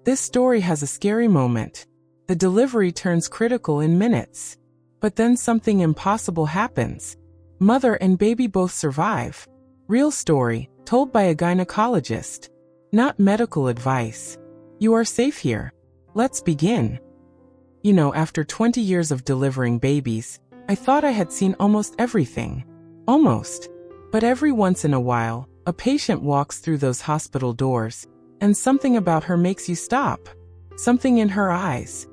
This story has a scary moment. The delivery turns critical in minutes. But then something impossible happens. Mother and baby both survive. Real story, told by a gynecologist. Not medical advice. You are safe here. Let's begin. After 20 years of delivering babies, I thought I had seen almost everything. Almost. But every once in a while, a patient walks through those hospital doors, and something about her makes you stop. Something in her eyes.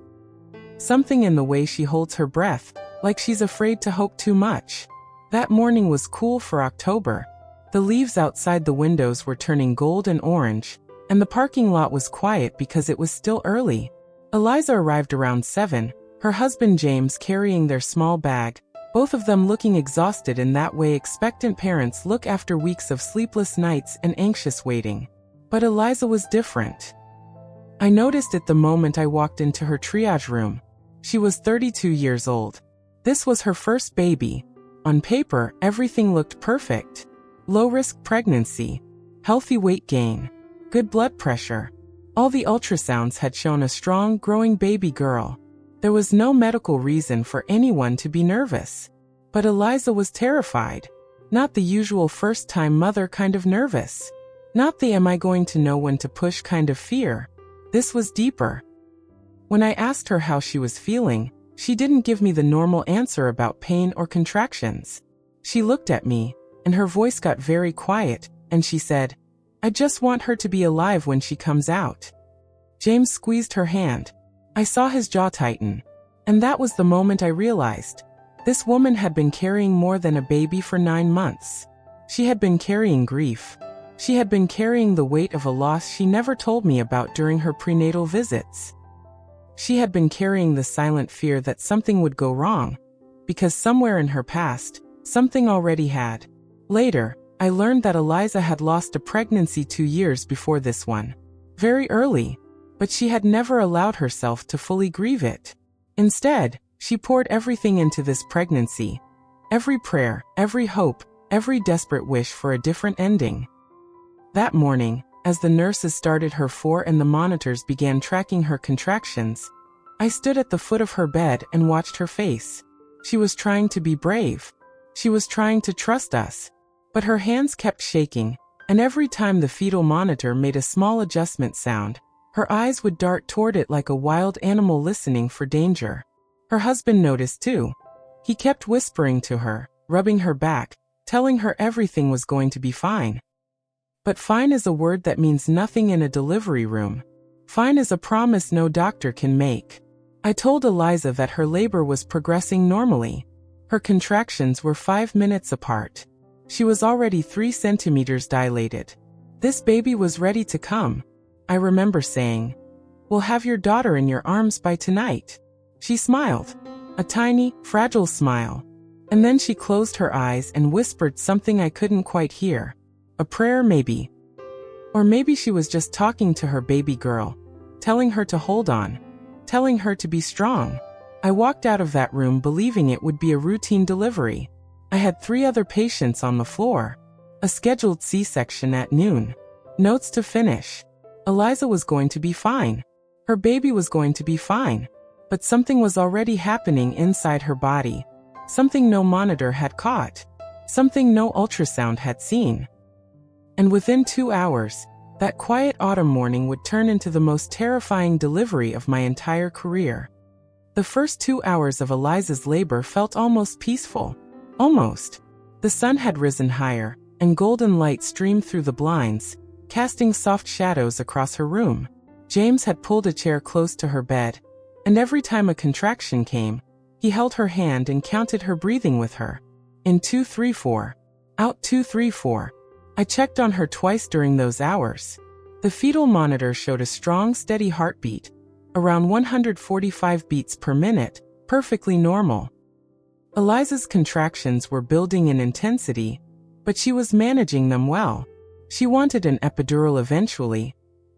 Something in the way she holds her breath, like she's afraid to hope too much. That morning was cool for October. The leaves outside the windows were turning gold and orange, and the parking lot was quiet because it was still early. Eliza arrived around 7, her husband James carrying their small bag, both of them looking exhausted in that way expectant parents look after weeks of sleepless nights and anxious waiting. But Eliza was different. I noticed it the moment I walked into her triage room. She was 32 years old. This was her first baby. On paper, everything looked perfect. Low-risk pregnancy, healthy weight gain, good blood pressure. All the ultrasounds had shown a strong, growing baby girl. There was no medical reason for anyone to be nervous. But Eliza was terrified. Not the usual first-time mother kind of nervous. Not the am I going to know when to push kind of fear. This was deeper. When I asked her how she was feeling, she didn't give me the normal answer about pain or contractions. She looked at me, and her voice got very quiet, and she said, "I just want her to be alive when she comes out." James squeezed her hand. I saw his jaw tighten. And that was the moment I realized. This woman had been carrying more than a baby for 9 months. She had been carrying grief. She had been carrying the weight of a loss she never told me about during her prenatal visits. She had been carrying the silent fear that something would go wrong, because somewhere in her past, something already had. Later, I learned that Eliza had lost a pregnancy 2 years before this one. Very early, but she had never allowed herself to fully grieve it. Instead, she poured everything into this pregnancy. Every prayer, every hope, every desperate wish for a different ending. That morning, as the nurses started her for and the monitors began tracking her contractions, I stood at the foot of her bed and watched her face. She was trying to be brave. She was trying to trust us. But her hands kept shaking, and every time the fetal monitor made a small adjustment sound, her eyes would dart toward it like a wild animal listening for danger. Her husband noticed too. He kept whispering to her, rubbing her back, telling her everything was going to be fine. But fine is a word that means nothing in a delivery room. Fine is a promise no doctor can make. I told Eliza that her labor was progressing normally. Her contractions were 5 minutes apart. She was already 3 centimeters dilated. This baby was ready to come. I remember saying, "We'll have your daughter in your arms by tonight." She smiled. A tiny, fragile smile. And then she closed her eyes and whispered something I couldn't quite hear. A prayer maybe. Or maybe she was just talking to her baby girl, telling her to hold on, telling her to be strong. I walked out of that room believing it would be a routine delivery. I had 3 other patients on the floor. A scheduled C-section at noon. Notes to finish. Eliza was going to be fine. Her baby was going to be fine. But something was already happening inside her body. Something no monitor had caught. Something no ultrasound had seen. And within 2 hours, that quiet autumn morning would turn into the most terrifying delivery of my entire career. The first 2 hours of Eliza's labor felt almost peaceful. Almost. The sun had risen higher, and golden light streamed through the blinds, casting soft shadows across her room. James had pulled a chair close to her bed, and every time a contraction came, he held her hand and counted her breathing with her. In 2, 3, 4. Out 2, 3, 4. I checked on her twice during those hours. The fetal monitor showed a strong, steady heartbeat, around 145 beats per minute, perfectly normal. Eliza's contractions were building in intensity, but she was managing them well. She wanted an epidural eventually,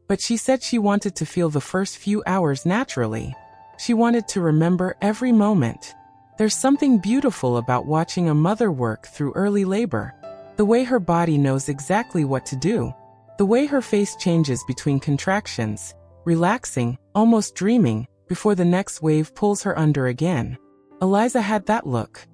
but she said she wanted to feel the first few hours naturally. She wanted to remember every moment. There's something beautiful about watching a mother work through early labor. The way her body knows exactly what to do. The way her face changes between contractions. relaxing, almost dreaming, before the next wave pulls her under again. Eliza had that look.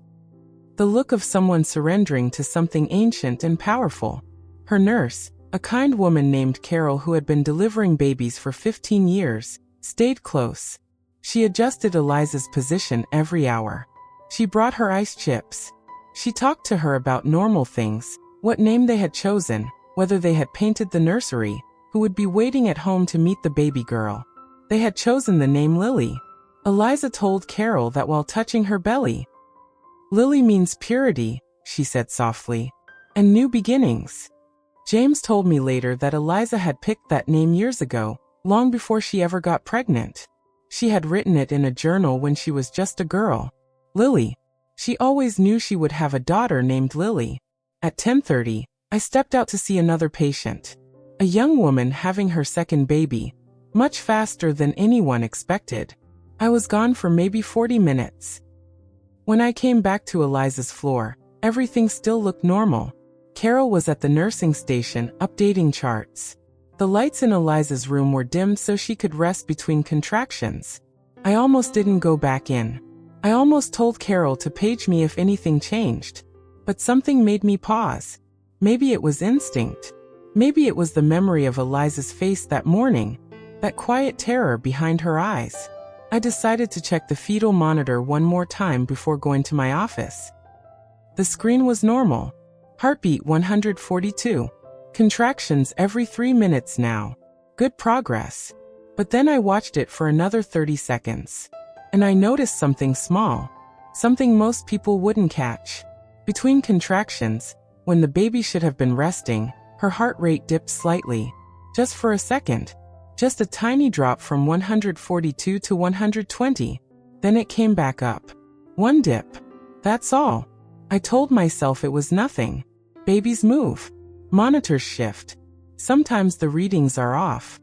The look of someone surrendering to something ancient and powerful. Her nurse, a kind woman named Carol who had been delivering babies for 15 years, stayed close. She adjusted Eliza's position every hour. She brought her ice chips. She talked to her about normal things, what name they had chosen, whether they had painted the nursery, who would be waiting at home to meet the baby girl. They had chosen the name Lily. Eliza told Carol that while touching her belly. Lily means purity, she said softly, and new beginnings. James told me later that Eliza had picked that name years ago, long before she ever got pregnant. She had written it in a journal when she was just a girl. Lily. She always knew she would have a daughter named Lily. At 10:30, I stepped out to see another patient. A young woman having her second baby, much faster than anyone expected. I was gone for maybe 40 minutes. When I came back to Eliza's floor, everything still looked normal. Carol was at the nursing station updating charts. The lights in Eliza's room were dimmed so she could rest between contractions. I almost didn't go back in. I almost told Carol to page me if anything changed. But something made me pause. Maybe it was instinct. Maybe it was the memory of Eliza's face that morning, that quiet terror behind her eyes. I decided to check the fetal monitor one more time before going to my office. The screen was normal. Heartbeat 142. Contractions every 3 minutes now. Good progress. But then I watched it for another 30 seconds. And I noticed something small. Something most people wouldn't catch. Between contractions, when the baby should have been resting, her heart rate dipped slightly. Just for a second. Just a tiny drop from 142 to 120. Then it came back up. One dip. That's all. I told myself it was nothing. Babies move. Monitors shift. Sometimes the readings are off.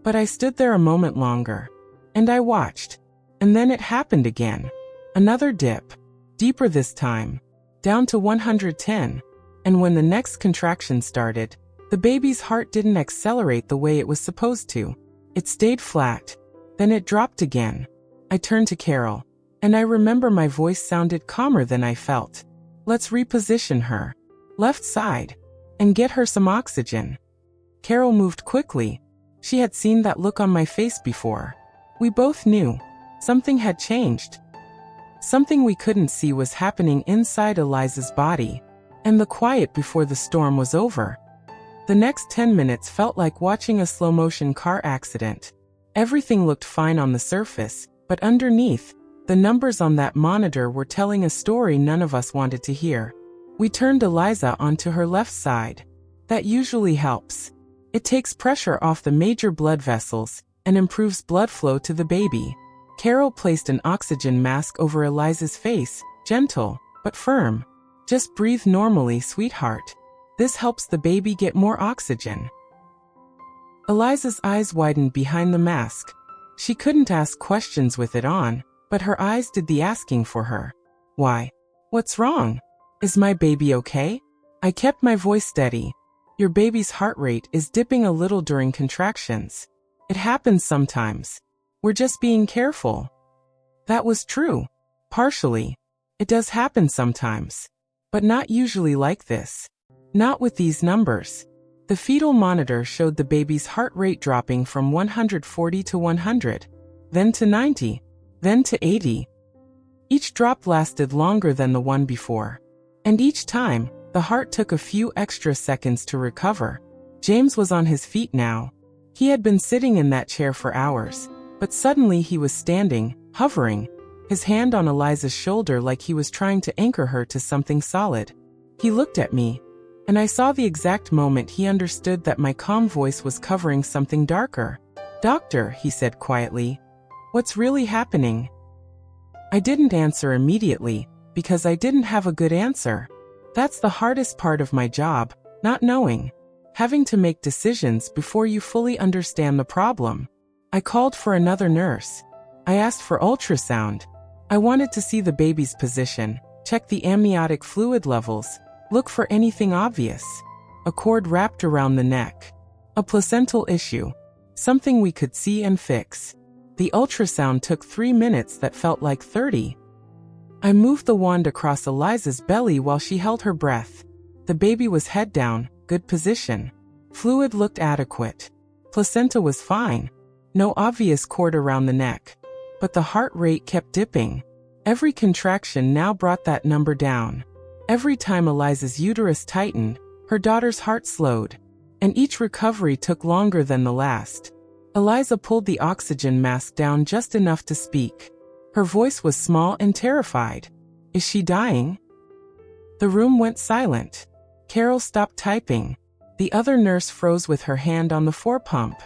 But I stood there a moment longer. And I watched. And then it happened again. Another dip. Deeper this time. Down to 110. And when the next contraction started, the baby's heart didn't accelerate the way it was supposed to. It stayed flat. Then it dropped again. I turned to Carol. And I remember my voice sounded calmer than I felt. Let's reposition her. Left side. And get her some oxygen. Carol moved quickly. She had seen that look on my face before. We both knew. Something had changed. Something we couldn't see was happening inside Eliza's body. And the quiet before the storm was over. The next 10 minutes felt like watching a slow-motion car accident. Everything looked fine on the surface, but underneath, the numbers on that monitor were telling a story none of us wanted to hear. We turned Eliza onto her left side. That usually helps. It takes pressure off the major blood vessels and improves blood flow to the baby. Carol placed an oxygen mask over Eliza's face, gentle, but firm. Just breathe normally, sweetheart. This helps the baby get more oxygen. Eliza's eyes widened behind the mask. She couldn't ask questions with it on, but her eyes did the asking for her. Why? What's wrong? Is my baby okay? I kept my voice steady. Your baby's heart rate is dipping a little during contractions. It happens sometimes. We're just being careful. That was true. Partially. It does happen sometimes. But not usually like this. Not with these numbers. The fetal monitor showed the baby's heart rate dropping from 140 to 100, then to 90, then to 80. Each drop lasted longer than the one before. And each time, the heart took a few extra seconds to recover. James was on his feet now. He had been sitting in that chair for hours, but suddenly he was standing, hovering, his hand on Eliza's shoulder like he was trying to anchor her to something solid. He looked at me, and I saw the exact moment he understood that my calm voice was covering something darker. "Doctor," he said quietly, "what's really happening?" I didn't answer immediately, because I didn't have a good answer. That's the hardest part of my job, not knowing. Having to make decisions before you fully understand the problem. I called for another nurse. I asked for ultrasound. I wanted to see the baby's position, check the amniotic fluid levels, look for anything obvious. A cord wrapped around the neck. A placental issue. something we could see and fix. The ultrasound took 3 minutes that felt like 30. I moved the wand across Eliza's belly while she held her breath. The baby was head down, good position. Fluid looked adequate. Placenta was fine. No obvious cord around the neck. But the heart rate kept dipping. Every contraction now brought that number down. Every time Eliza's uterus tightened, her daughter's heart slowed. And each recovery took longer than the last. Eliza pulled the oxygen mask down just enough to speak. Her voice was small and terrified. Is she dying? The room went silent. Carol stopped typing. The other nurse froze with her hand on the forepump.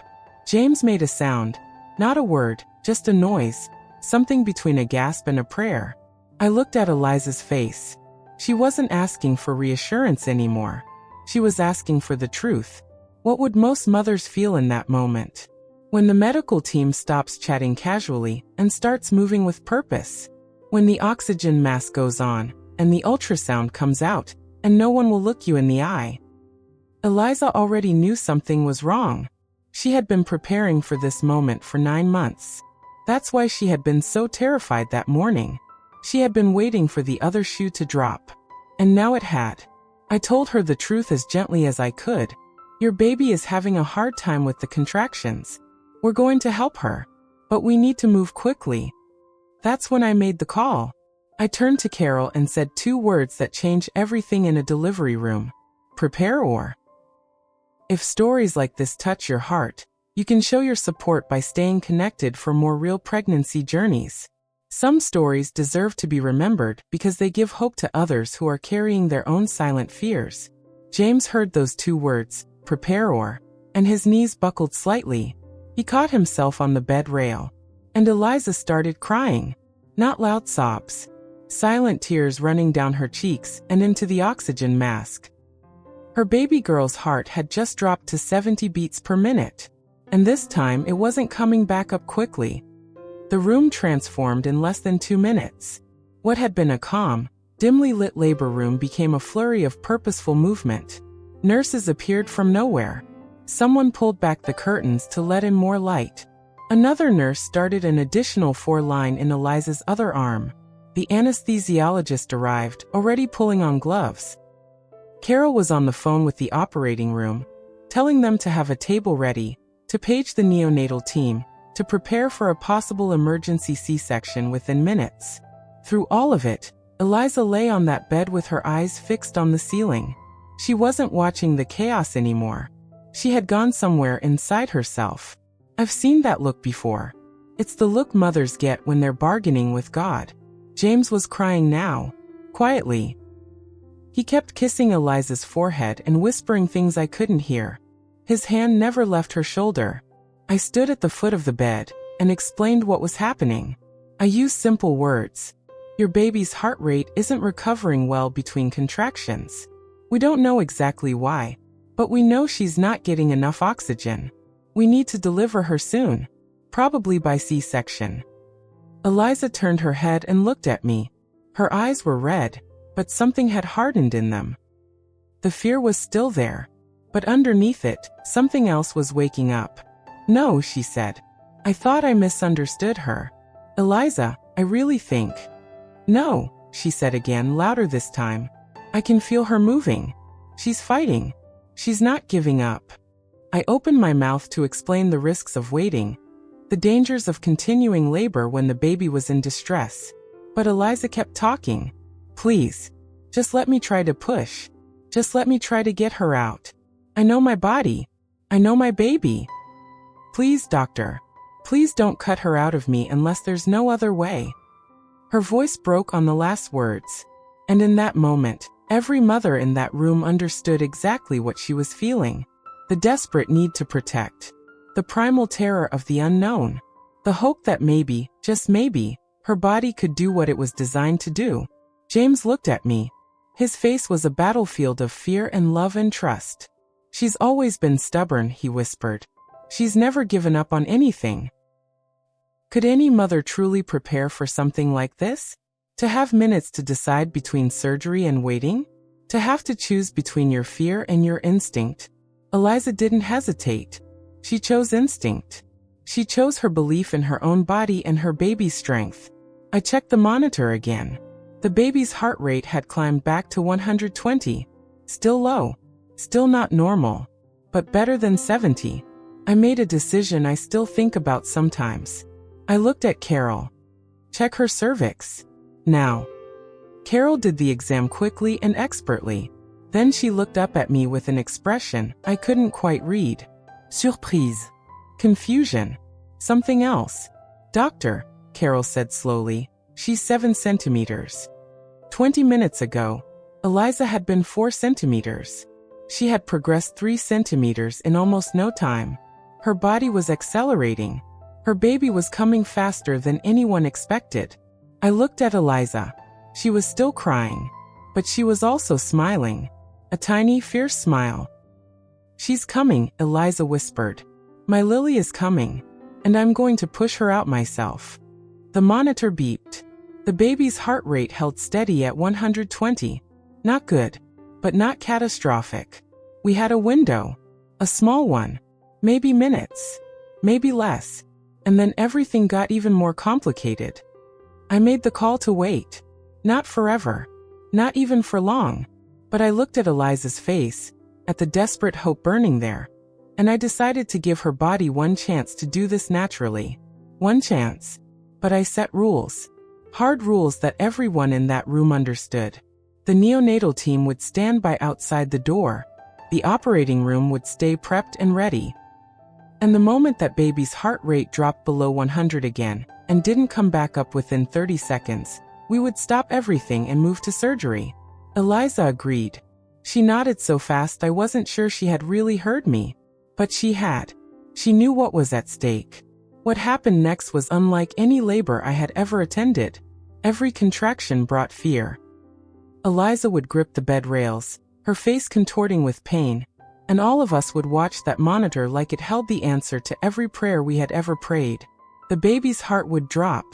James made a sound. Not a word, just a noise. Something between a gasp and a prayer. I looked at Eliza's face. She wasn't asking for reassurance anymore. She was asking for the truth. What would most mothers feel in that moment? When the medical team stops chatting casually and starts moving with purpose. When the oxygen mask goes on, and the ultrasound comes out, and no one will look you in the eye. Eliza already knew something was wrong. She had been preparing for this moment for 9 months. That's why she had been so terrified that morning. She had been waiting for the other shoe to drop. And now it had. I told her the truth as gently as I could. Your baby is having a hard time with the contractions. We're going to help her. But we need to move quickly. That's when I made the call. I turned to Carol and said 2 words that change everything in a delivery room. Prepare or. If stories like this touch your heart, you can show your support by staying connected for more real pregnancy journeys. Some stories deserve to be remembered because they give hope to others who are carrying their own silent fears. James heard those 2 words, prepare or, and his knees buckled slightly. He caught himself on the bed rail. And Eliza started crying. Not loud sobs. Silent tears running down her cheeks and into the oxygen mask. Her baby girl's heart had just dropped to 70 beats per minute. And this time it wasn't coming back up quickly. The room transformed in less than 2 minutes. What had been a calm, dimly lit labor room became a flurry of purposeful movement. Nurses appeared from nowhere. Someone pulled back the curtains to let in more light. Another nurse started an additional 4-line in Eliza's other arm. The anesthesiologist arrived, already pulling on gloves. Carol was on the phone with the operating room, telling them to have a table ready, to page the neonatal team, to prepare for a possible emergency C-section within minutes. Through all of it, Eliza lay on that bed with her eyes fixed on the ceiling. She wasn't watching the chaos anymore. She had gone somewhere inside herself. I've seen that look before. It's the look mothers get when they're bargaining with God. James was crying now, quietly. He kept kissing Eliza's forehead and whispering things I couldn't hear. His hand never left her shoulder. I stood at the foot of the bed and explained what was happening. I used simple words. Your baby's heart rate isn't recovering well between contractions. We don't know exactly why, but we know she's not getting enough oxygen. We need to deliver her soon, probably by C-section. Eliza turned her head and looked at me. Her eyes were red, but something had hardened in them. The fear was still there, but underneath it, something else was waking up. No, she said. I thought I misunderstood her. Eliza, I really think. No, she said again, louder this time. I can feel her moving. She's fighting. She's not giving up. I opened my mouth to explain the risks of waiting, the dangers of continuing labor when the baby was in distress. But Eliza kept talking. Please, just let me try to push. Just let me try to get her out. I know my body. I know my baby. Please, doctor. Please don't cut her out of me unless there's no other way. Her voice broke on the last words. And in that moment, every mother in that room understood exactly what she was feeling. The desperate need to protect. The primal terror of the unknown. The hope that maybe, just maybe, her body could do what it was designed to do. James looked at me. His face was a battlefield of fear and love and trust. She's always been stubborn, he whispered. She's never given up on anything. Could any mother truly prepare for something like this? To have minutes to decide between surgery and waiting? To have to choose between your fear and your instinct? Eliza didn't hesitate. She chose instinct. She chose her belief in her own body and her baby's strength. I checked the monitor again. The baby's heart rate had climbed back to 120. Still low. Still not normal. But better than 70. I made a decision I still think about sometimes. I looked at Carol. Check her cervix. Now. Carol did the exam quickly and expertly. Then she looked up at me with an expression I couldn't quite read. Surprise. Confusion. Something else. Doctor, Carol said slowly, she's 7 centimeters. 20 minutes ago, Eliza had been 4 centimeters. She had progressed 3 centimeters in almost no time. Her body was accelerating. Her baby was coming faster than anyone expected. I looked at Eliza. She was still crying, but she was also smiling. A tiny, fierce smile. She's coming, Eliza whispered. My Lily is coming, and I'm going to push her out myself. The monitor beeped. The baby's heart rate held steady at 120. Not good, but not catastrophic. We had a window. A small one. Maybe minutes. Maybe less. And then everything got even more complicated. I made the call to wait. Not forever. Not even for long. But I looked at Eliza's face, at the desperate hope burning there, and I decided to give her body one chance to do this naturally. One chance. But I set rules. Hard rules that everyone in that room understood. The neonatal team would stand by outside the door. The operating room would stay prepped and ready. And the moment that baby's heart rate dropped below 100 again, and didn't come back up within 30 seconds, we would stop everything and move to surgery. Eliza agreed. She nodded so fast I wasn't sure she had really heard me. But she had. She knew what was at stake. What happened next was unlike any labor I had ever attended. Every contraction brought fear. Eliza would grip the bed rails, her face contorting with pain, and all of us would watch that monitor like it held the answer to every prayer we had ever prayed. The baby's heart would drop.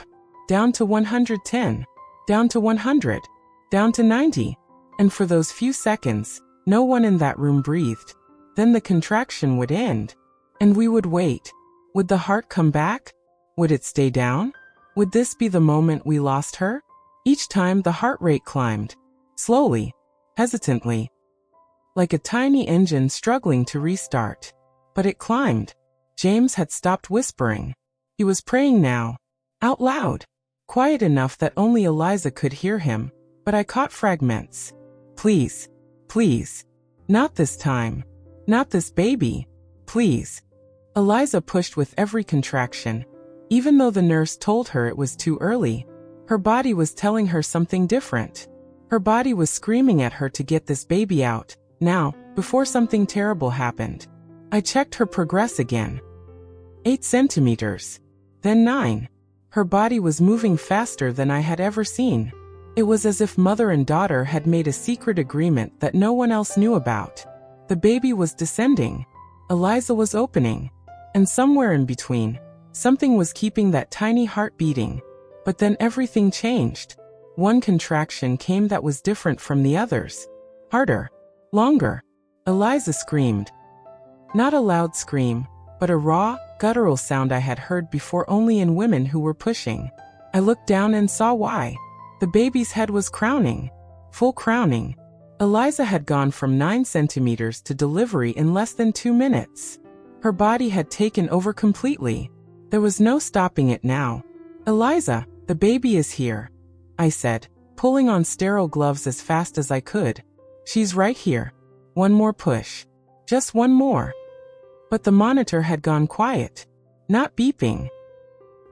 Down to 110. Down to 100. Down to 90. And for those few seconds, no one in that room breathed. Then the contraction would end. And we would wait. Would the heart come back? Would it stay down? Would this be the moment we lost her? Each time the heart rate climbed. Slowly. Hesitantly. Like a tiny engine struggling to restart. But it climbed. James had stopped whispering. He was praying now. Out loud. Quiet enough that only Eliza could hear him, but I caught fragments. Please. Please. Not this time. Not this baby. Please. Eliza pushed with every contraction. Even though the nurse told her it was too early, her body was telling her something different. Her body was screaming at her to get this baby out, now, before something terrible happened. I checked her progress again. 8 centimeters. Then 9. Her body was moving faster than I had ever seen. It was as if mother and daughter had made a secret agreement that no one else knew about. The baby was descending. Eliza was opening. And somewhere in between, something was keeping that tiny heart beating. But then everything changed. One contraction came that was different from the others. Harder. Longer. Eliza screamed. Not a loud scream, but a raw, guttural sound I had heard before only in women who were pushing. I looked down and saw why. The baby's head was crowning. Full crowning. Eliza had gone from 9 centimeters to delivery in less than 2 minutes. Her body had taken over completely. There was no stopping it now. Eliza, the baby is here, I said, pulling on sterile gloves as fast as I could. She's right here. One more push. Just one more. But the monitor had gone quiet. Not beeping.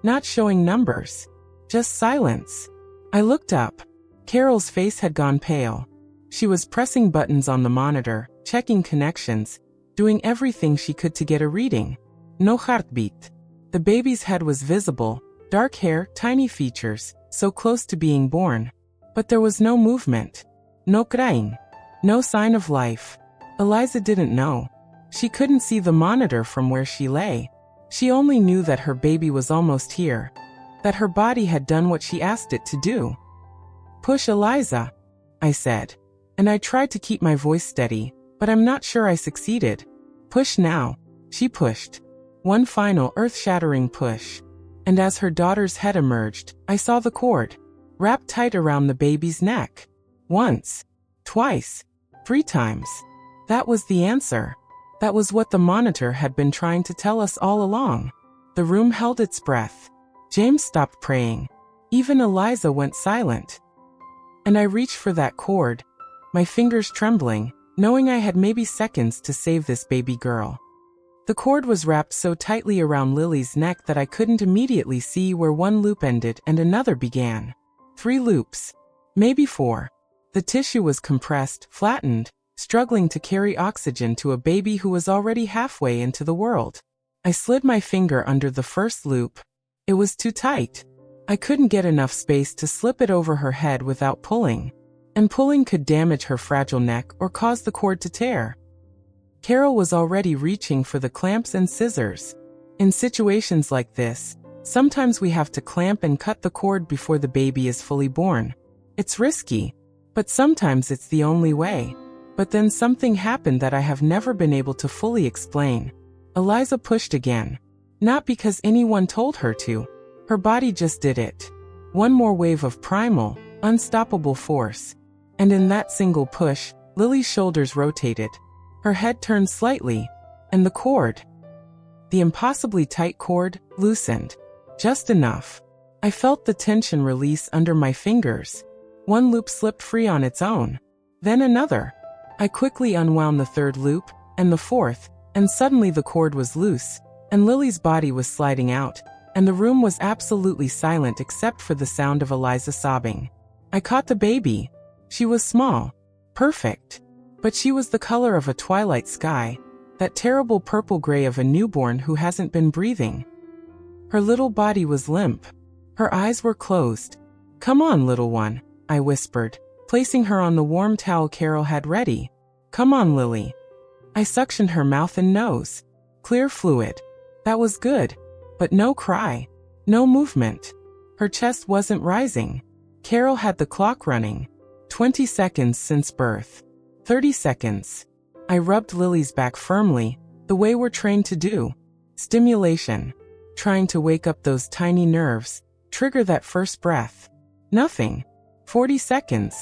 Not showing numbers. Just silence. I looked up. Carol's face had gone pale. She was pressing buttons on the monitor, checking connections, doing everything she could to get a reading. No heartbeat. The baby's head was visible, dark hair, tiny features, so close to being born. But there was no movement. No crying. No sign of life. Eliza didn't know. She couldn't see the monitor from where she lay. She only knew that her baby was almost here. That her body had done what she asked it to do. Push, Eliza, I said. And I tried to keep my voice steady, but I'm not sure I succeeded. Push now. She pushed. One final earth-shattering push. And as her daughter's head emerged, I saw the cord, wrapped tight around the baby's neck. Once, twice, 3 times. That was the answer. That was what the monitor had been trying to tell us all along. The room held its breath. James stopped praying. Even Eliza went silent. And I reached for that cord, my fingers trembling, knowing I had maybe seconds to save this baby girl. The cord was wrapped so tightly around Lily's neck that I couldn't immediately see where one loop ended and another began. 3 loops. Maybe 4. The tissue was compressed, flattened, struggling to carry oxygen to a baby who was already halfway into the world. I slid my finger under the first loop. It was too tight. I couldn't get enough space to slip it over her head without pulling. And pulling could damage her fragile neck or cause the cord to tear. Carol was already reaching for the clamps and scissors. In situations like this, sometimes we have to clamp and cut the cord before the baby is fully born. It's risky, but sometimes it's the only way. But then something happened that I have never been able to fully explain. Eliza pushed again. Not because anyone told her to. Her body just did it. One more wave of primal, unstoppable force. And in that single push, Lily's shoulders rotated. Her head turned slightly, and the cord, the impossibly tight cord, loosened. Just enough. I felt the tension release under my fingers. One loop slipped free on its own. Then another. I quickly unwound the 3rd loop, and the 4th, and suddenly the cord was loose, and Lily's body was sliding out, and the room was absolutely silent except for the sound of Eliza sobbing. I caught the baby. She was small. Perfect. But she was the color of a twilight sky, that terrible purple gray of a newborn who hasn't been breathing. Her little body was limp. Her eyes were closed. "Come on, little one," I whispered, placing her on the warm towel Carol had ready. "Come on, Lily." I suctioned her mouth and nose. Clear fluid. That was good. But no cry. No movement. Her chest wasn't rising. Carol had the clock running. 20 seconds since birth. 30 seconds. I rubbed Lily's back firmly, the way we're trained to do. Stimulation. Trying to wake up those tiny nerves, trigger that first breath. Nothing. 40 seconds.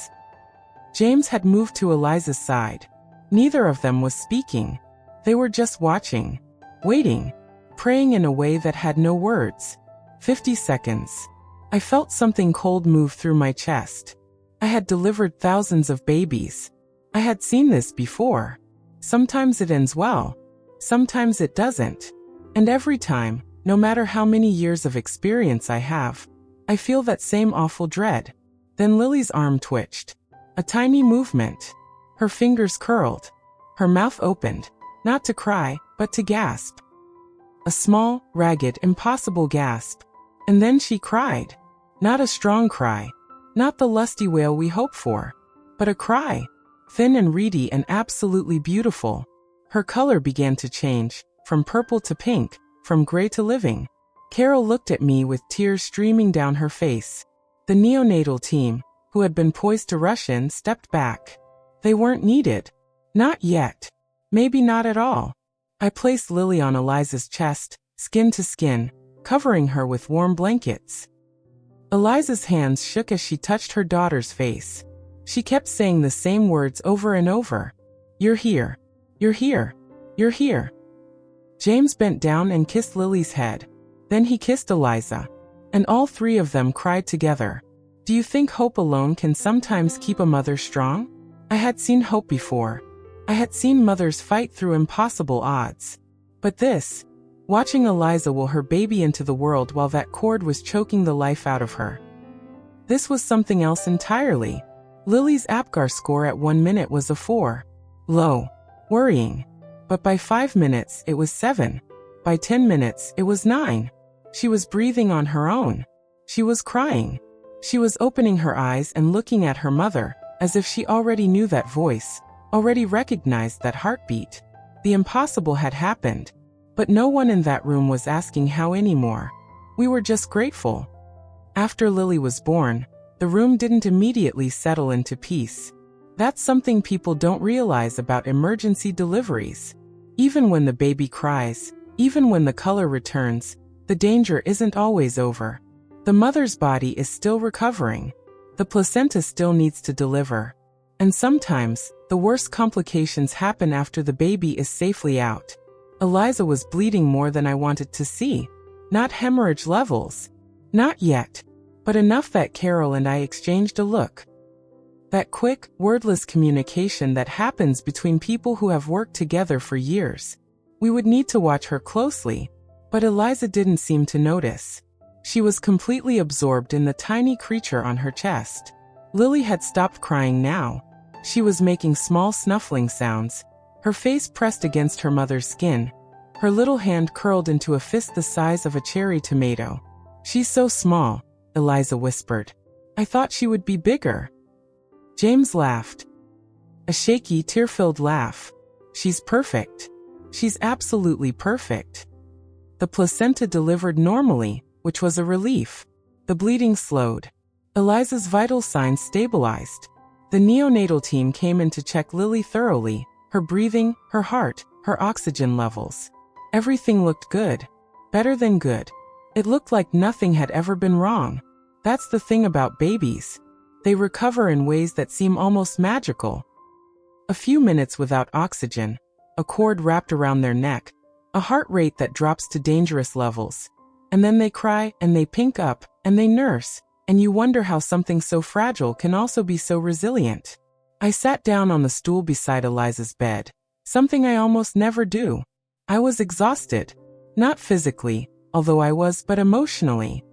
James had moved to Eliza's side. Neither of them was speaking. They were just watching, waiting, praying in a way that had no words. 50 seconds. I felt something cold move through my chest. I had delivered thousands of babies. I had seen this before. Sometimes it ends well. Sometimes it doesn't. And every time, no matter how many years of experience I have, I feel that same awful dread. Then Lily's arm twitched. A tiny movement. Her fingers curled. Her mouth opened, not to cry, but to gasp. A small, ragged, impossible gasp. And then she cried. Not a strong cry. Not the lusty wail we hope for. But a cry. Thin and reedy and absolutely beautiful. Her color began to change, from purple to pink, from gray to living. Carol looked at me with tears streaming down her face. The neonatal team, who had been poised to rush in, stepped back. They weren't needed. Not yet. Maybe not at all. I placed Lily on Eliza's chest, skin to skin, covering her with warm blankets. Eliza's hands shook as she touched her daughter's face. She kept saying the same words over and over. "You're here. You're here. You're here." James bent down and kissed Lily's head. Then he kissed Eliza. And all 3 of them cried together. Do you think hope alone can sometimes keep a mother strong? I had seen hope before. I had seen mothers fight through impossible odds. But this, watching Eliza will her baby into the world while that cord was choking the life out of her. This was something else entirely. Lily's APGAR score at 1 minute was a 4. Low. Worrying. But by 5 minutes, it was 7. By 10 minutes, it was 9. She was breathing on her own. She was crying. She was opening her eyes and looking at her mother, as if she already knew that voice, already recognized that heartbeat. The impossible had happened. But no one in that room was asking how anymore. We were just grateful. After Lily was born, the room didn't immediately settle into peace. That's something people don't realize about emergency deliveries. Even when the baby cries, Even when the color returns, the danger isn't always over. The mother's body is still recovering. The placenta still needs to deliver. And sometimes, the worst complications happen after the baby is safely out. Eliza was bleeding more than I wanted to see. Not hemorrhage levels. Not yet. But enough that Carol and I exchanged a look. That quick, wordless communication that happens between people who have worked together for years. We would need to watch her closely, but Eliza didn't seem to notice. She was completely absorbed in the tiny creature on her chest. Lily had stopped crying now. She was making small snuffling sounds, her face pressed against her mother's skin, her little hand curled into a fist the size of a cherry tomato. "She's so small," Eliza whispered. "I thought she would be bigger." James laughed. A shaky, tear-filled laugh. "She's perfect. She's absolutely perfect." The placenta delivered normally, which was a relief. The bleeding slowed. Eliza's vital signs stabilized. The neonatal team came in to check Lily thoroughly, her breathing, her heart, her oxygen levels. Everything looked good. Better than good. It looked like nothing had ever been wrong. That's the thing about babies. They recover in ways that seem almost magical. A few minutes without oxygen, a cord wrapped around their neck, a heart rate that drops to dangerous levels. And then they cry, and they pink up, and they nurse, and you wonder how something so fragile can also be so resilient. I sat down on the stool beside Eliza's bed, something I almost never do. I was exhausted. Not physically, although I was, but emotionally.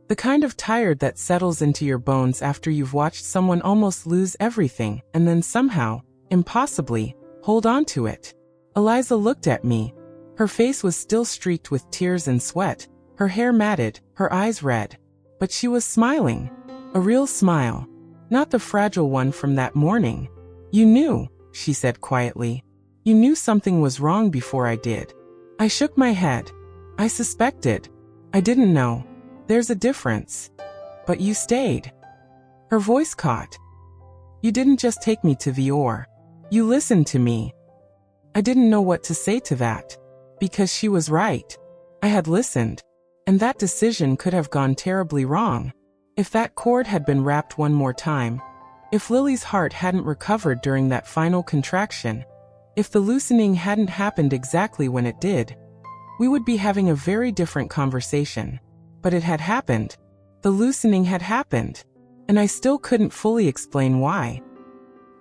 The kind of tired that settles into your bones after you've watched someone almost lose everything, and then somehow, impossibly, hold on to it. Eliza looked at me. Her face was still streaked with tears and sweat, her hair matted, her eyes red. But she was smiling. A real smile. Not the fragile one from that morning. "You knew," she said quietly. "You knew something was wrong before I did." I shook my head. "I suspected. I didn't know. There's a difference. But you stayed." Her voice caught. "You didn't just take me to Vior. You listened to me." I didn't know what to say to that. Because she was right. I had listened. And that decision could have gone terribly wrong. If that cord had been wrapped one more time, if Lily's heart hadn't recovered during that final contraction, if the loosening hadn't happened exactly when it did, we would be having a very different conversation. But it had happened. The loosening had happened. And I still couldn't fully explain why.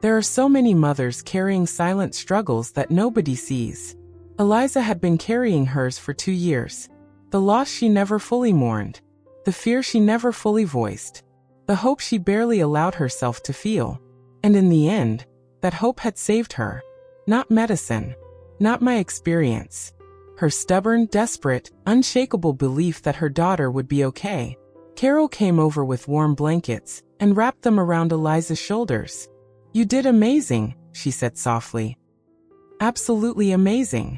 There are so many mothers carrying silent struggles that nobody sees. Eliza had been carrying hers for 2 years. The loss she never fully mourned. The fear she never fully voiced. The hope she barely allowed herself to feel. And in the end, that hope had saved her. Not medicine. Not my experience. Her stubborn, desperate, unshakable belief that her daughter would be okay. Carol came over with warm blankets and wrapped them around Eliza's shoulders. "You did amazing," she said softly. "Absolutely amazing."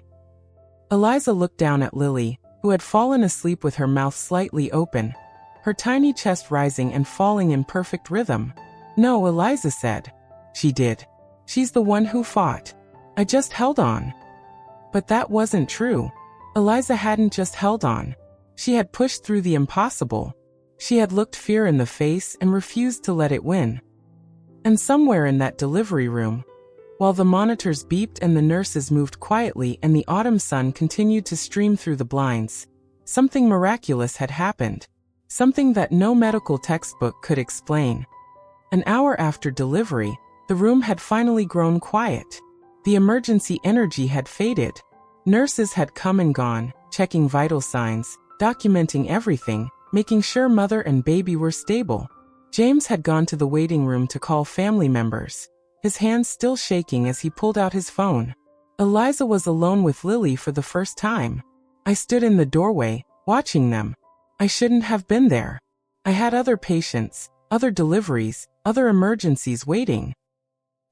Eliza looked down at Lily, who had fallen asleep with her mouth slightly open, her tiny chest rising and falling in perfect rhythm. "No," Eliza said. "She did. She's the one who fought. I just held on." But that wasn't true. Eliza hadn't just held on. She had pushed through the impossible. She had looked fear in the face and refused to let it win. And somewhere in that delivery room, while the monitors beeped and the nurses moved quietly and the autumn sun continued to stream through the blinds, something miraculous had happened. Something that no medical textbook could explain. An hour after delivery, the room had finally grown quiet. The emergency energy had faded. Nurses had come and gone, checking vital signs, documenting everything, making sure mother and baby were stable. James had gone to the waiting room to call family members, his hands still shaking as he pulled out his phone. Eliza was alone with Lily for the first time. I stood in the doorway, watching them. I shouldn't have been there. I had other patients, other deliveries, other emergencies waiting.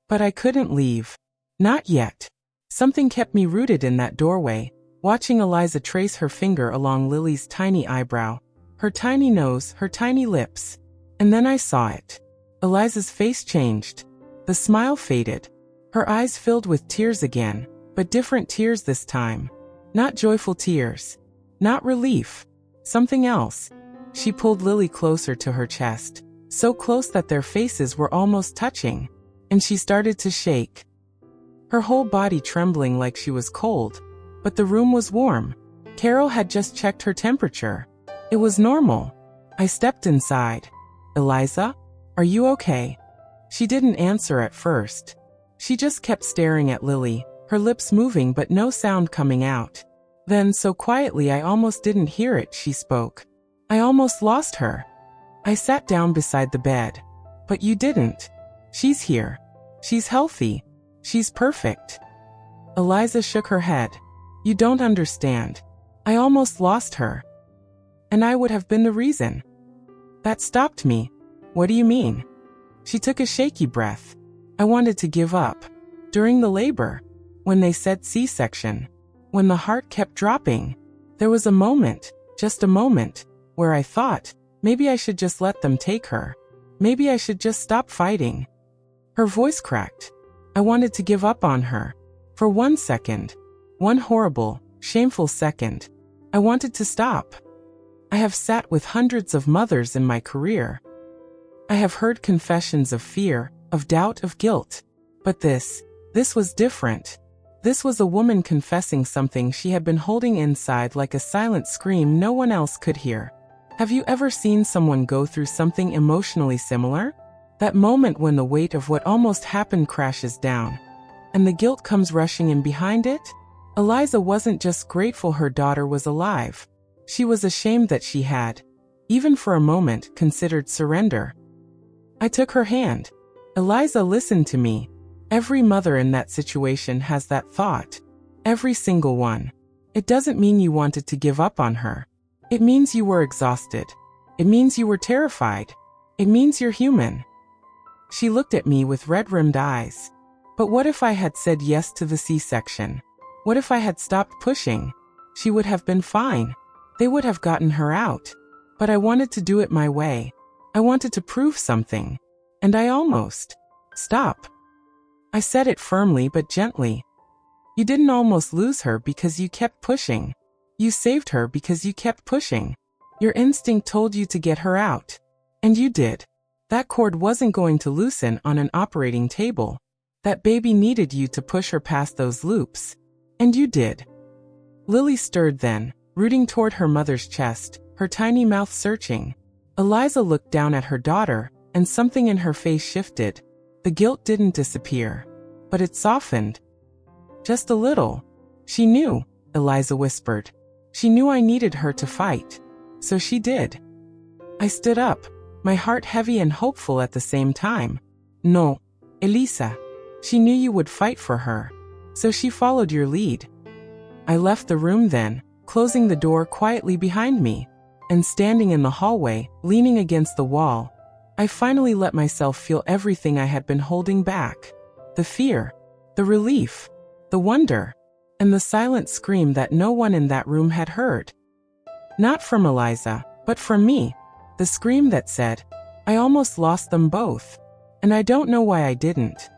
But I couldn't leave. Not yet. Something kept me rooted in that doorway, watching Eliza trace her finger along Lily's tiny eyebrow, her tiny nose, her tiny lips. And then I saw it. Eliza's face changed. The smile faded. Her eyes filled with tears again, but different tears this time. Not joyful tears. Not relief. Something else. She pulled Lily closer to her chest, so close that their faces were almost touching, and she started to shake. Her whole body trembling like she was cold, but the room was warm. Carol had just checked her temperature. It was normal. I stepped inside. Eliza, are you okay? She didn't answer at first. She just kept staring at Lily, her lips moving but no sound coming out. Then, so quietly I almost didn't hear it, she spoke. I almost lost her. I sat down beside the bed. But you didn't. She's here. She's healthy. She's perfect. Eliza shook her head. You don't understand. I almost lost her. And I would have been the reason. That stopped me. What do you mean? She took a shaky breath. I wanted to give up. During the labor. When they said C-section. When the heart kept dropping. There was a moment, just a moment, where I thought, maybe I should just let them take her. Maybe I should just stop fighting. Her voice cracked. I wanted to give up on her. For 1 second. One horrible, shameful second. I wanted to stop. I have sat with hundreds of mothers in my career. I have heard confessions of fear, of doubt, of guilt. But this was different. This was a woman confessing something she had been holding inside like a silent scream no one else could hear. Have you ever seen someone go through something emotionally similar? That moment when the weight of what almost happened crashes down, and the guilt comes rushing in behind it? Eliza wasn't just grateful her daughter was alive. She was ashamed that she had, even for a moment, considered surrender. I took her hand. Eliza, listened to me. Every mother in that situation has that thought. Every single one. It doesn't mean you wanted to give up on her. It means you were exhausted. It means you were terrified. It means you're human. She looked at me with red-rimmed eyes. But what if I had said yes to the C-section? What if I had stopped pushing? She would have been fine. They would have gotten her out. But I wanted to do it my way. I wanted to prove something. And I almost. Stop. I said it firmly but gently. You didn't almost lose her because you kept pushing. You saved her because you kept pushing. Your instinct told you to get her out. And you did. That cord wasn't going to loosen on an operating table. That baby needed you to push her past those loops. And you did. Lily stirred then, rooting toward her mother's chest, her tiny mouth searching. Eliza looked down at her daughter, and something in her face shifted. The guilt didn't disappear, but it softened. Just a little. She knew, Eliza whispered. She knew I needed her to fight. So she did. I stood up, my heart heavy and hopeful at the same time. No, Elisa. She knew you would fight for her. So she followed your lead. I left the room then, closing the door quietly behind me. And standing in the hallway, leaning against the wall, I finally let myself feel everything I had been holding back. The fear, the relief, the wonder, and the silent scream that no one in that room had heard. Not from Eliza, but from me. The scream that said, I almost lost them both. And I don't know why I didn't.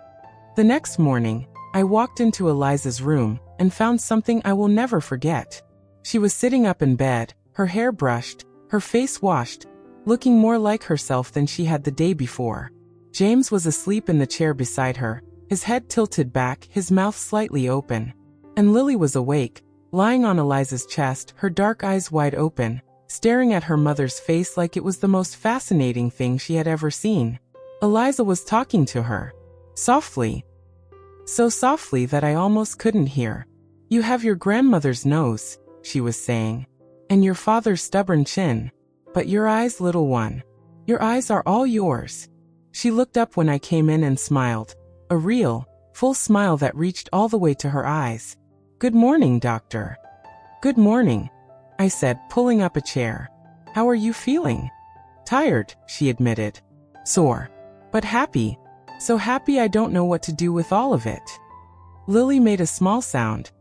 The next morning, I walked into Eliza's room and found something I will never forget. She was sitting up in bed, her hair brushed, her face washed, looking more like herself than she had the day before. James was asleep in the chair beside her, his head tilted back, his mouth slightly open. And Lily was awake, lying on Eliza's chest, her dark eyes wide open, staring at her mother's face like it was the most fascinating thing she had ever seen. Eliza was talking to her. Softly. So softly that I almost couldn't hear. You have your grandmother's nose, she was saying. And your father's stubborn chin. But your eyes, little one. Your eyes are all yours. She looked up when I came in and smiled. A real, full smile that reached all the way to her eyes. Good morning, doctor. Good morning, I said, pulling up a chair. How are you feeling? Tired, she admitted. Sore. But happy. So happy I don't know what to do with all of it. Lily made a small sound.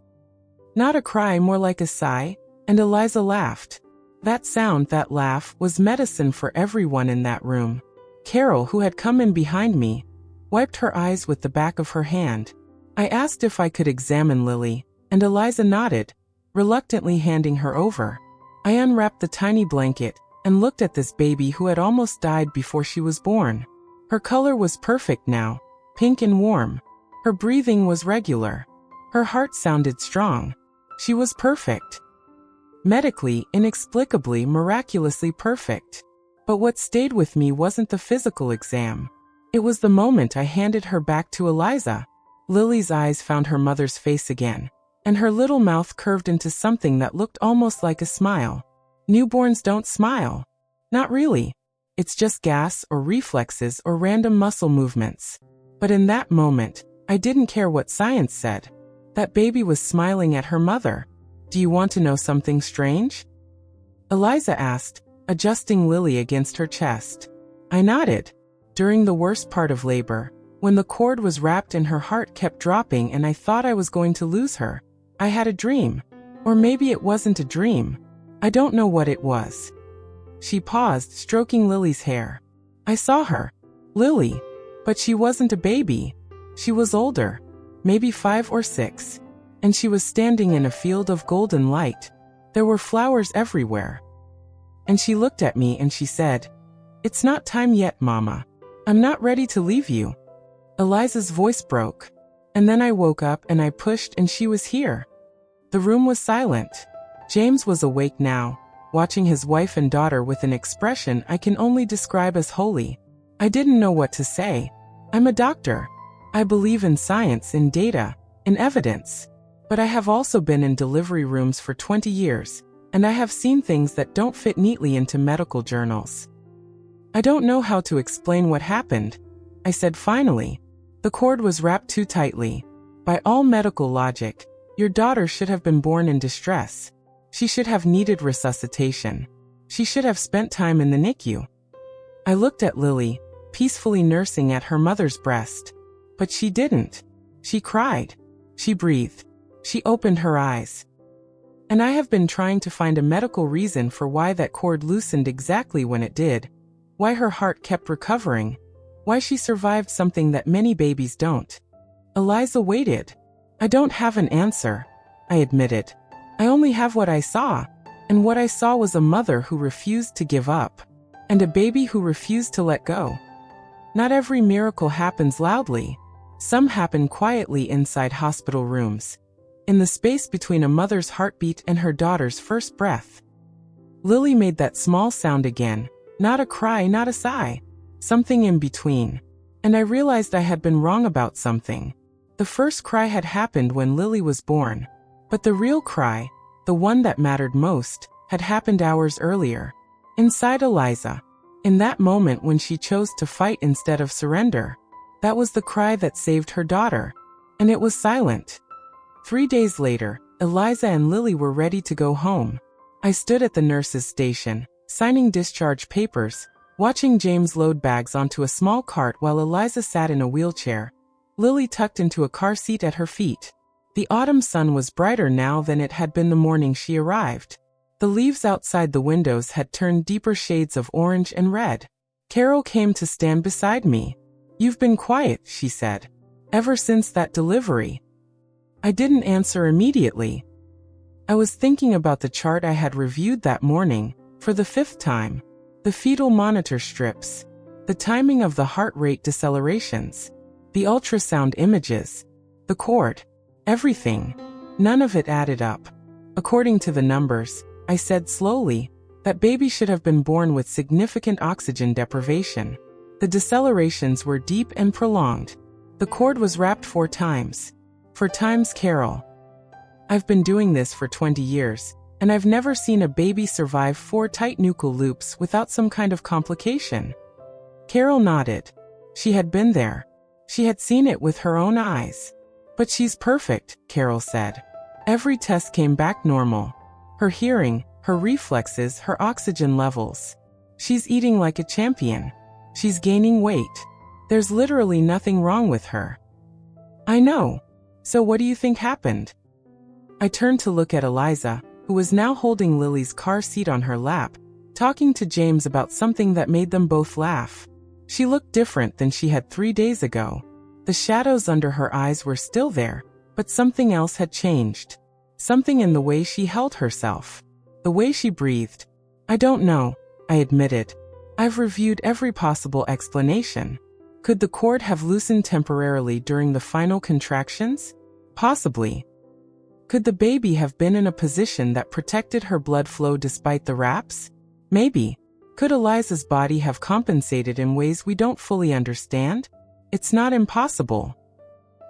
Not a cry, more like a sigh, and Eliza laughed. That sound, that laugh, was medicine for everyone in that room. Carol, who had come in behind me, wiped her eyes with the back of her hand. I asked if I could examine Lily, and Eliza nodded, reluctantly handing her over. I unwrapped the tiny blanket and looked at this baby who had almost died before she was born. Her color was perfect now, pink and warm. Her breathing was regular. Her heart sounded strong. She was perfect. Medically, inexplicably, miraculously perfect. But what stayed with me wasn't the physical exam. It was the moment I handed her back to Eliza. Lily's eyes found her mother's face again, and her little mouth curved into something that looked almost like a smile. Newborns don't smile. Not really. It's just gas or reflexes or random muscle movements. But in that moment, I didn't care what science said. That baby was smiling at her mother. Do you want to know something strange? Eliza asked, adjusting Lily against her chest. I nodded. During the worst part of labor, when the cord was wrapped and her heart kept dropping and I thought I was going to lose her, I had a dream. Or maybe it wasn't a dream. I don't know what it was. She paused, stroking Lily's hair. I saw her. Lily. But she wasn't a baby. She was older. Maybe 5 or 6. And she was standing in a field of golden light. There were flowers everywhere. And she looked at me and she said, "It's not time yet, Mama. I'm not ready to leave you." Eliza's voice broke. And then I woke up and I pushed and she was here. The room was silent. James was awake now, watching his wife and daughter with an expression I can only describe as holy. I didn't know what to say. I'm a doctor. I believe in science, in data, in evidence. But I have also been in delivery rooms for 20 years, and I have seen things that don't fit neatly into medical journals. I don't know how to explain what happened, I said finally. The cord was wrapped too tightly. By all medical logic, your daughter should have been born in distress. She should have needed resuscitation. She should have spent time in the NICU. I looked at Lily, peacefully nursing at her mother's breast. But she didn't. She cried. She breathed. She opened her eyes. And I have been trying to find a medical reason for why that cord loosened exactly when it did, why her heart kept recovering, why she survived something that many babies don't. Eliza waited. I don't have an answer, I admitted. I only have what I saw, and what I saw was a mother who refused to give up, and a baby who refused to let go. Not every miracle happens loudly. Some happen quietly inside hospital rooms, in the space between a mother's heartbeat and her daughter's first breath. Lily made that small sound again, not a cry, not a sigh, something in between. And I realized I had been wrong about something. The first cry had happened when Lily was born, but the real cry, the one that mattered most, had happened hours earlier, inside Eliza. In that moment when she chose to fight instead of surrender. That was the cry that saved her daughter. And it was silent. 3 days later, Eliza and Lily were ready to go home. I stood at the nurse's station, signing discharge papers, watching James load bags onto a small cart while Eliza sat in a wheelchair, Lily tucked into a car seat at her feet. The autumn sun was brighter now than it had been the morning she arrived. The leaves outside the windows had turned deeper shades of orange and red. Carol came to stand beside me. You've been quiet, she said. Ever since that delivery. I didn't answer immediately. I was thinking about the chart I had reviewed that morning, for the 5th time. The fetal monitor strips. The timing of the heart rate decelerations. The ultrasound images. The cord. Everything. None of it added up. According to the numbers, I said slowly, that baby should have been born with significant oxygen deprivation. The decelerations were deep and prolonged. The cord was wrapped 4 times. 4 times, Carol. I've been doing this for 20 years, and I've never seen a baby survive 4 tight nuchal loops without some kind of complication. Carol nodded. She had been there. She had seen it with her own eyes. But she's perfect, Carol said. Every test came back normal. Her hearing, her reflexes, her oxygen levels. She's eating like a champion. She's gaining weight. There's literally nothing wrong with her. I know. So what do you think happened? I turned to look at Eliza, who was now holding Lily's car seat on her lap, talking to James about something that made them both laugh. She looked different than she had 3 days ago. The shadows under her eyes were still there, but something else had changed. Something in the way she held herself. The way she breathed. I don't know, I admitted. I've reviewed every possible explanation. Could the cord have loosened temporarily during the final contractions? Possibly. Could the baby have been in a position that protected her blood flow despite the wraps? Maybe. Could Eliza's body have compensated in ways we don't fully understand? It's not impossible.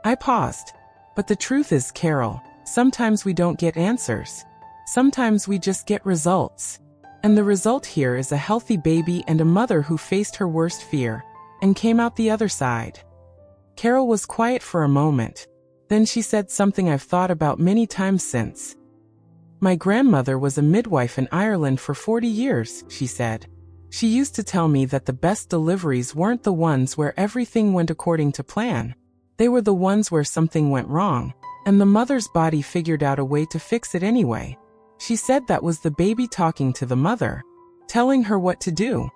I paused. But the truth is, Carol, sometimes we don't get answers. Sometimes we just get results. And the result here is a healthy baby and a mother who faced her worst fear and came out the other side. Carol was quiet for a moment. Then she said something I've thought about many times since. My grandmother was a midwife in Ireland for 40 years, she said. She used to tell me that the best deliveries weren't the ones where everything went according to plan. They were the ones where something went wrong, and the mother's body figured out a way to fix it anyway. She said that was the baby talking to the mother, telling her what to do.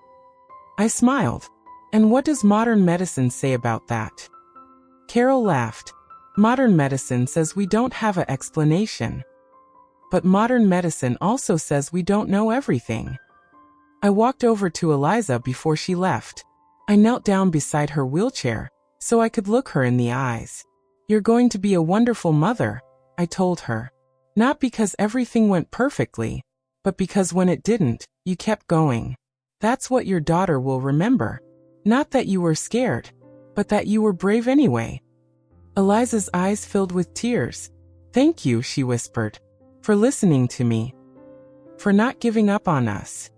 I smiled. And what does modern medicine say about that? Carol laughed. Modern medicine says we don't have an explanation. But modern medicine also says we don't know everything. I walked over to Eliza before she left. I knelt down beside her wheelchair so I could look her in the eyes. You're going to be a wonderful mother, I told her. Not because everything went perfectly, but because when it didn't, you kept going. That's what your daughter will remember. Not that you were scared, but that you were brave anyway. Eliza's eyes filled with tears. Thank you, she whispered, for listening to me. For not giving up on us.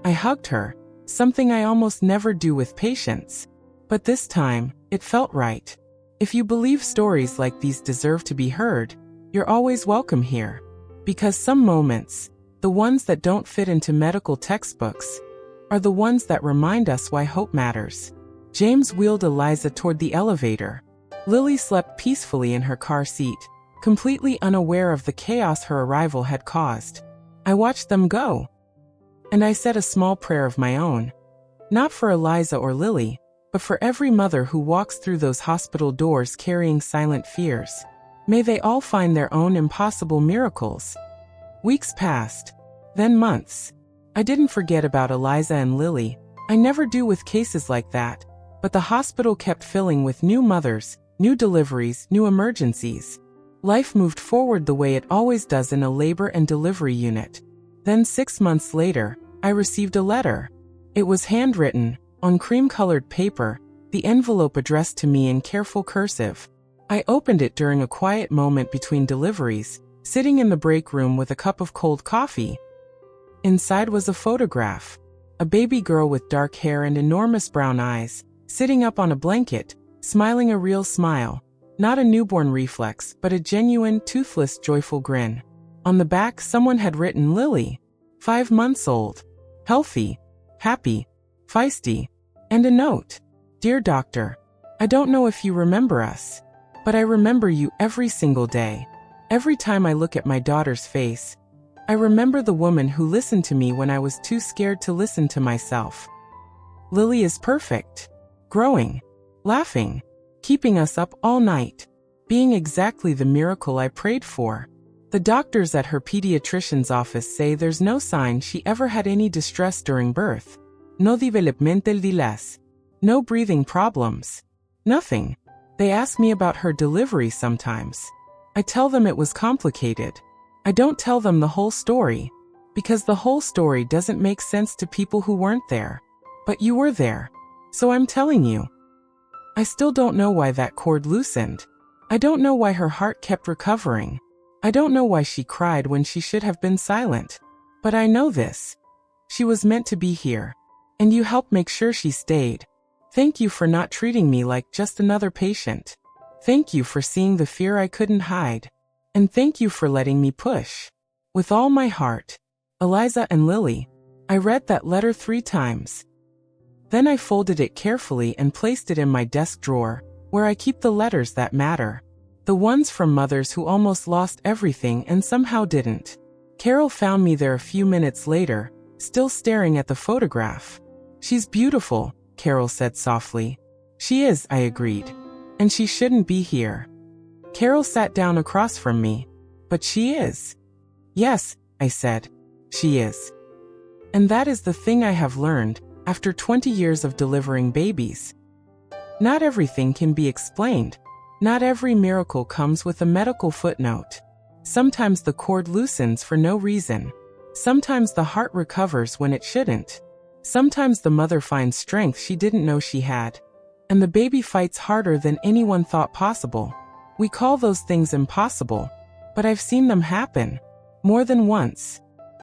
I hugged her, something I almost never do with patients. But this time, it felt right. If you believe stories like these deserve to be heard, you're always welcome here. Because some moments, the ones that don't fit into medical textbooks, are the ones that remind us why hope matters. James wheeled Eliza toward the elevator. Lily slept peacefully in her car seat, completely unaware of the chaos her arrival had caused. I watched them go. And I said a small prayer of my own. Not for Eliza or Lily, but for every mother who walks through those hospital doors carrying silent fears. May they all find their own impossible miracles. Weeks passed. Then months. I didn't forget about Eliza and Lily. I never do with cases like that. But the hospital kept filling with new mothers, new deliveries, new emergencies. Life moved forward the way it always does in a labor and delivery unit. Then 6 months later, I received a letter. It was handwritten, on cream-colored paper, the envelope addressed to me in careful cursive. I opened it during a quiet moment between deliveries, sitting in the break room with a cup of cold coffee. Inside was a photograph. A baby girl with dark hair and enormous brown eyes, sitting up on a blanket, smiling a real smile. Not a newborn reflex, but a genuine, toothless, joyful grin. On the back, someone had written Lily, 5 months old, healthy, happy, feisty, and a note. Dear Doctor, I don't know if you remember us, but I remember you every single day. Every time I look at my daughter's face, I remember the woman who listened to me when I was too scared to listen to myself. Lily is perfect. Growing. Laughing. Keeping us up all night. Being exactly the miracle I prayed for. The doctors at her pediatrician's office say there's no sign she ever had any distress during birth. No developmental delays. No breathing problems. Nothing. They ask me about her delivery sometimes. I tell them it was complicated. I don't tell them the whole story, because the whole story doesn't make sense to people who weren't there. But you were there, so I'm telling you. I still don't know why that cord loosened. I don't know why her heart kept recovering. I don't know why she cried when she should have been silent. But I know this. She was meant to be here. And you helped make sure she stayed. Thank you for not treating me like just another patient. Thank you for seeing the fear I couldn't hide. And thank you for letting me push. With all my heart. Eliza and Lily. I read that letter 3 times. Then I folded it carefully and placed it in my desk drawer, where I keep the letters that matter. The ones from mothers who almost lost everything and somehow didn't. Carol found me there a few minutes later, still staring at the photograph. She's beautiful, Carol said softly. She is, I agreed. And she shouldn't be here. Carol sat down across from me. But she is. Yes, I said. She is. And that is the thing I have learned, after 20 years of delivering babies. Not everything can be explained. Not every miracle comes with a medical footnote. Sometimes the cord loosens for no reason. Sometimes the heart recovers when it shouldn't. Sometimes the mother finds strength she didn't know she had. And the baby fights harder than anyone thought possible. We call those things impossible. But I've seen them happen. More than once.